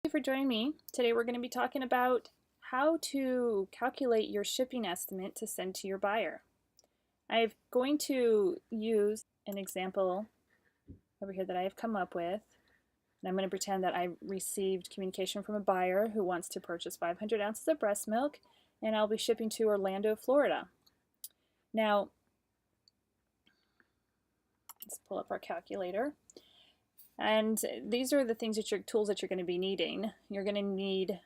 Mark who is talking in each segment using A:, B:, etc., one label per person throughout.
A: you for joining me. Today we're going to be talking about how to calculate your shipping estimate to send to your buyer. I'm going to use an example over here that I have come up with. And I'm going to pretend that I received communication from a buyer who wants to purchase 500 ounces of breast milk, and I'll be shipping to Orlando, Florida. Now, let's pull up our calculator. And these are the tools that you're going to be needing. You're going to need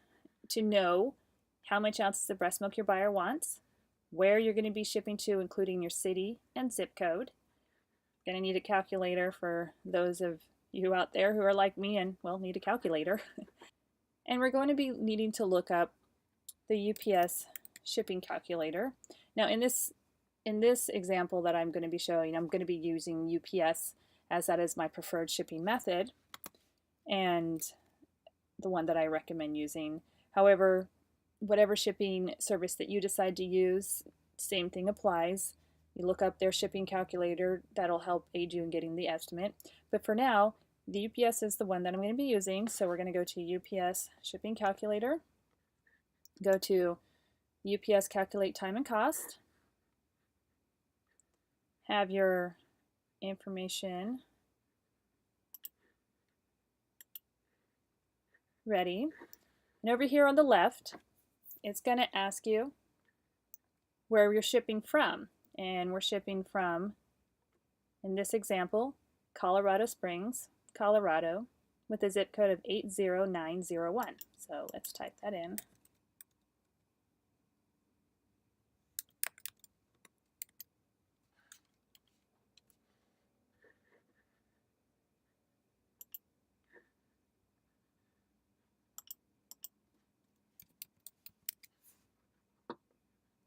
A: to know how much ounces of breast milk your buyer wants, where you're going to be shipping to, including your city and zip code. You're going to need a calculator for those of you out there who are like me and, well, need a calculator. And we're going to be needing to look up the UPS shipping calculator. Now, in this example that I'm going to be showing, I'm going to be using UPS as that is my preferred shipping method and the one that I recommend using. However, whatever shipping service that you decide to use, same thing applies. You look up their shipping calculator, that'll help aid you in getting the estimate. But for now, the UPS is the one that I'm going to be using, so we're going to go to UPS shipping calculator, go to UPS calculate time and cost, have your information ready, and over here on the left it's going to ask you where you're shipping from, and we're shipping from, in this example, Colorado Springs, Colorado, with a zip code of 80901. So let's type that in.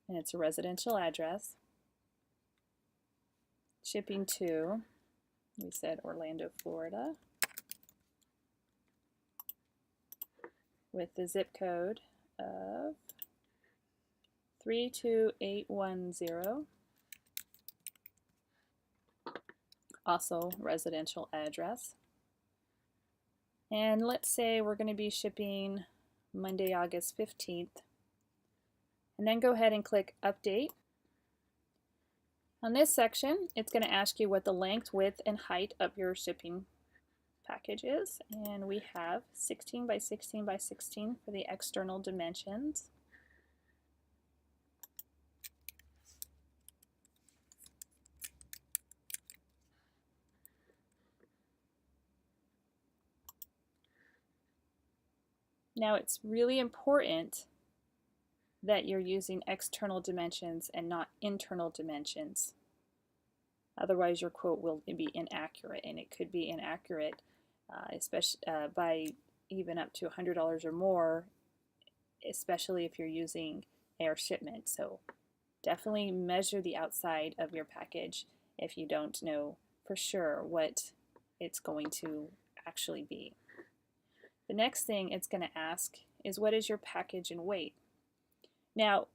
A: And it's a residential address. Shipping to, we said Orlando, Florida, with the zip code of 32810. Also residential address. And let's say we're going to be shipping Monday, August 15th. And then go ahead and click Update. On this section, it's going to ask you what the length, width, and height of your shipping package is. And we have 16 by 16 by 16 for the external dimensions. Now it's really important that you're using external dimensions and not internal dimensions. Otherwise your quote will be inaccurate, and it could be inaccurate especially by even up to $100 or more, especially if you're using air shipment. So definitely measure the outside of your package if you don't know for sure what it's going to actually be. The next thing it's going to ask is, what is your package in weight? Now,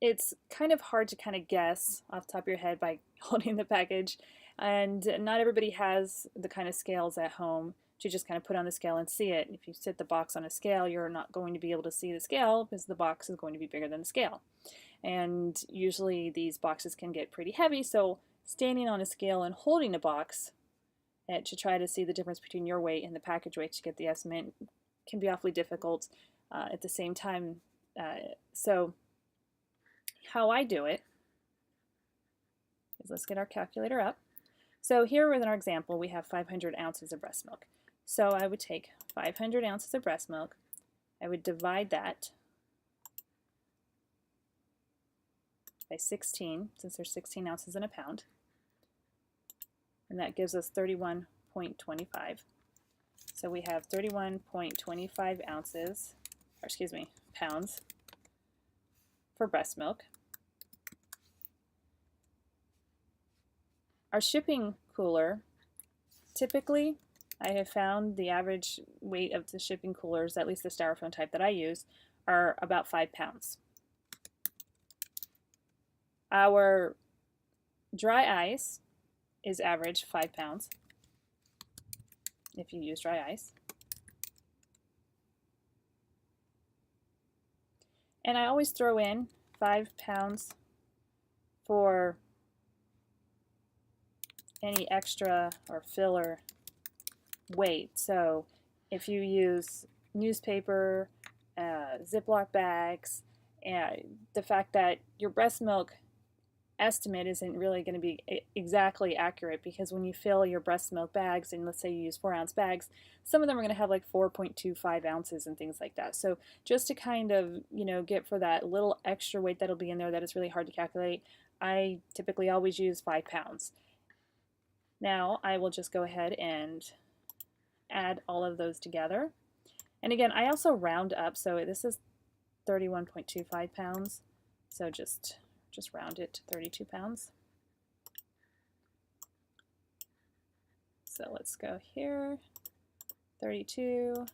A: it's kind of hard to kind of guess off the top of your head by holding the package, and not everybody has the kind of scales at home to just kind of put on the scale and see it. If you sit the box on a scale, you're not going to be able to see the scale because the box is going to be bigger than the scale. And usually these boxes can get pretty heavy, so standing on a scale and holding a box to try to see the difference between your weight and the package weight to get the estimate can be awfully difficult at the same time. So how I do it is, let's get our calculator up. So here within our example we have 500 ounces of breast milk. So I would take 500 ounces of breast milk, I would divide that by 16, since there's 16 ounces in a pound, and that gives us 31.25. So we have 31.25 ounces, or excuse me, pounds for breast milk. Our shipping cooler, typically I have found the average weight of the shipping coolers, at least the styrofoam type that I use, are about 5 pounds. Our dry ice is average 5 pounds. if you use dry ice. And I always throw in 5 pounds for any extra or filler weight. So if you use newspaper, Ziploc bags, and the fact that your breast milk estimate isn't really going to be exactly accurate, because when you fill your breast milk bags, and let's say you use 4-ounce bags, some of them are going to have like 4.25 ounces and things like that. So just to kind of, get for that little extra weight that'll be in there that is really hard to calculate, I typically always use 5 pounds. Now I will just go ahead and add all of those together. And again, I also round up, so this is 31.25 pounds, so just round it to 32 pounds. So let's go here, 32,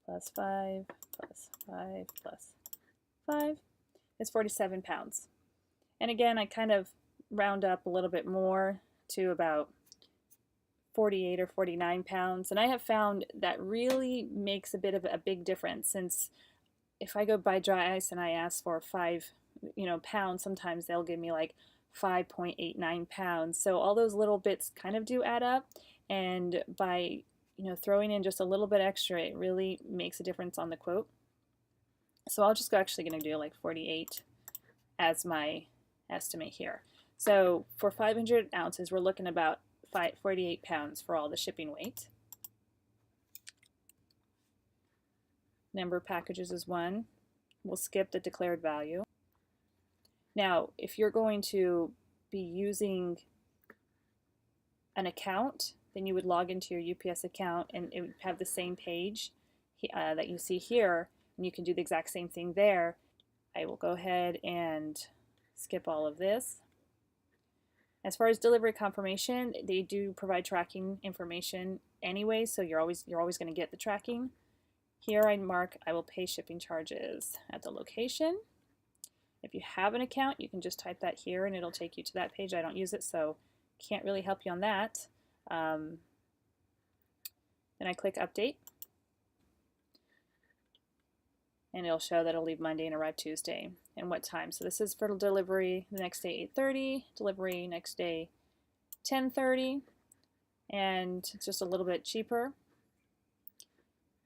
A: plus 5, plus 5, plus 5 is 47 pounds. And again, I kind of round up a little bit more to about 48 or 49 pounds. And I have found that really makes a bit of a big difference, since if I go buy dry ice and I ask for 5 pounds, sometimes they'll give me like 5.89 pounds. So all those little bits kind of do add up, and by throwing in just a little bit extra, it really makes a difference on the quote. So I'll just actually going to do like 48 as my estimate here. So for 500 ounces, we're looking about 48 pounds for all the shipping weight. Number of packages is 1. We'll skip the declared value. Now, if you're going to be using an account, then you would log into your UPS account, and it would have the same page that you see here, and you can do the exact same thing there. I will go ahead and skip all of this. As far as delivery confirmation, they do provide tracking information anyway, so you're always going to get the tracking. Here I mark I will pay shipping charges at the location. If you have an account, you can just type that here and it'll take you to that page. I don't use it, so can't really help you on that. Then I click update, and it'll show that it'll leave Monday and arrive Tuesday, and what time. So this is for delivery the next day 8:30, delivery next day 10:30, and it's just a little bit cheaper.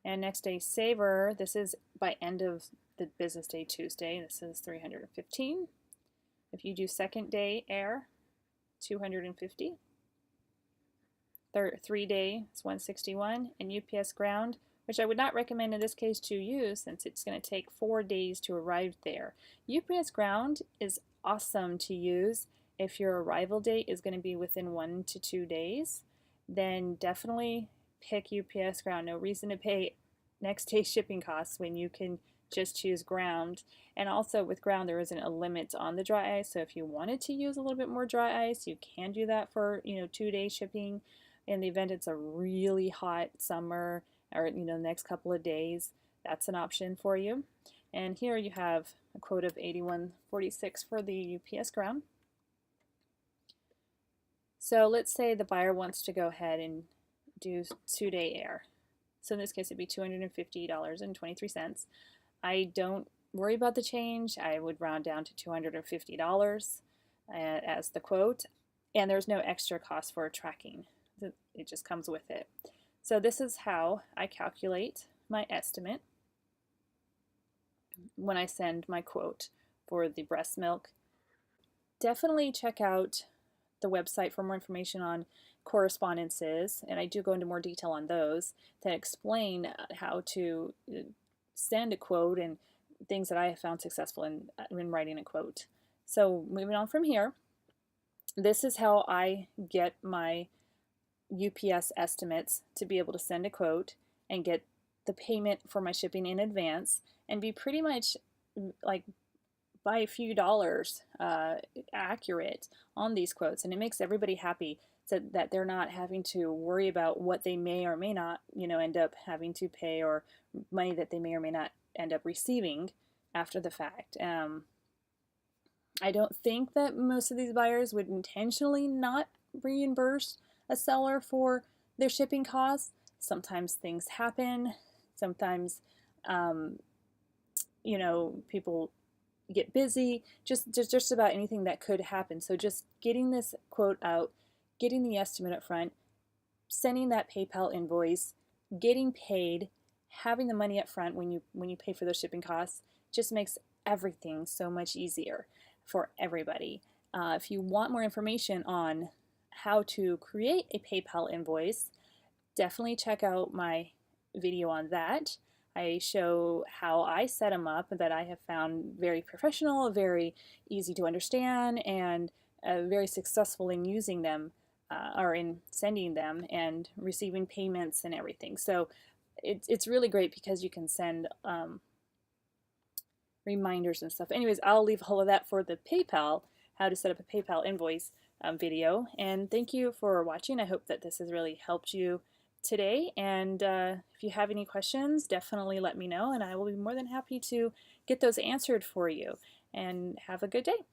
A: And next day saver, this is by end of the business day Tuesday, this is 315. If you do second day air, 250. 3-day is 161, and UPS ground, which I would not recommend in this case to use, since it's going to take 4 days to arrive there. UPS ground is awesome to use if your arrival date is going to be within 1 to 2 days. Then definitely pick UPS ground. No reason to pay next day shipping costs when you can just choose ground. And also with ground, there isn't a limit on the dry ice, so if you wanted to use a little bit more dry ice, you can do that for 2-day shipping. In the event it's a really hot summer, or the next couple of days, that's an option for you. And here you have a quote of $81.46 for the UPS ground. So let's say the buyer wants to go ahead and do 2-day air. So in this case, it'd be $250.23. I don't worry about the change. I would round down to $250 as the quote, and there's no extra cost for tracking. It just comes with it. So this is how I calculate my estimate when I send my quote for the breast milk. Definitely check out the website for more information on correspondences, and I do go into more detail on those that explain how to send a quote and things that I have found successful in writing a quote. So moving on from here, this is how I get my UPS estimates to be able to send a quote and get the payment for my shipping in advance, and be pretty much like by a few dollars accurate on these quotes. And it makes everybody happy, so that they're not having to worry about what they may or may not end up having to pay, or money that they may or may not end up receiving after the fact. I don't think that most of these buyers would intentionally not reimburse a seller for their shipping costs. Sometimes things happen. Sometimes, um, people get busy. Just about anything that could happen. So just getting this quote out, getting the estimate up front, sending that PayPal invoice, getting paid, having the money up front when you pay for those shipping costs just makes everything so much easier for everybody. If you want more information on how to create a PayPal invoice, definitely check out my video on that. I show how I set them up that I have found very professional, very easy to understand, and very successful in using them or in sending them and receiving payments and everything. So it's really great because you can send reminders and stuff. Anyways, I'll leave all of that for the PayPal, how to set up a PayPal invoice video. And thank you for watching. I hope that this has really helped you today. And if you have any questions, definitely let me know, and I will be more than happy to get those answered for you. And have a good day.